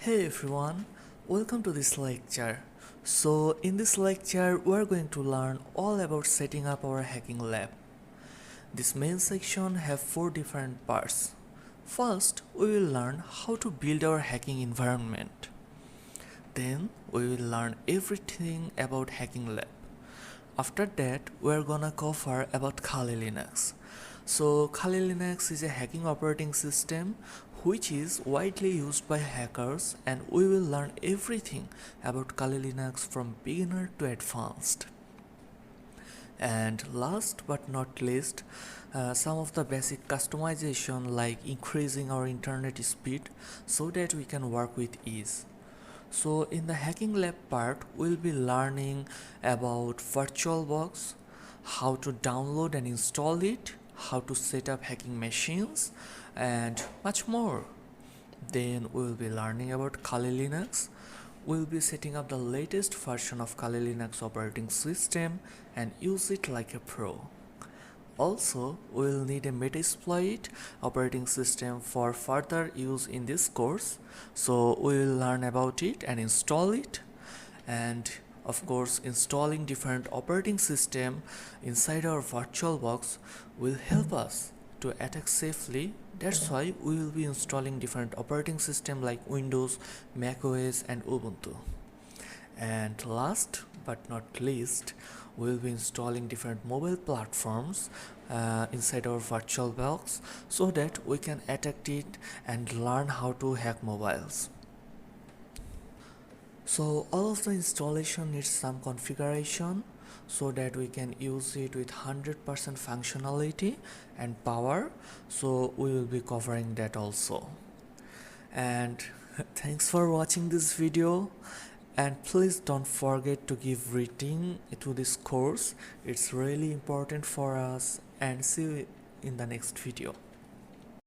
Hey everyone, welcome to this lecture. So in this lecture we are going to learn all about setting up our hacking lab. This main section have 4 different parts. First, we will learn how to build our hacking environment. Then we will learn everything about hacking lab. After that, we are gonna cover about Kali Linux. So Kali Linux is a hacking operating system which is widely used by hackers, and we will learn everything about Kali Linux from beginner to advanced. And last but not least, some of the basic customization like increasing our internet speed so that we can work with ease. So in the hacking lab part, we'll be learning about VirtualBox, how to download and install it, how to set up hacking machines, and much more. Then we'll be learning about Kali Linux. We'll be setting up the latest version of Kali Linux operating system and use it like a pro. Also, we'll need a Metasploit operating system for further use in this course, so we'll learn about it and install it. And of course, installing different operating system inside our VirtualBox will help us to attack safely. That's why we will be installing different operating system like Windows, macOS and Ubuntu. And last but not least, we'll be installing different mobile platforms inside our VirtualBox so that we can attack it and learn how to hack mobiles. So all of the installation needs some configuration so that we can use it with 100% functionality and power. So we will be covering that also. And thanks for watching this video. And please don't forget to give rating to this course. It's really important for us, and see you in the next video.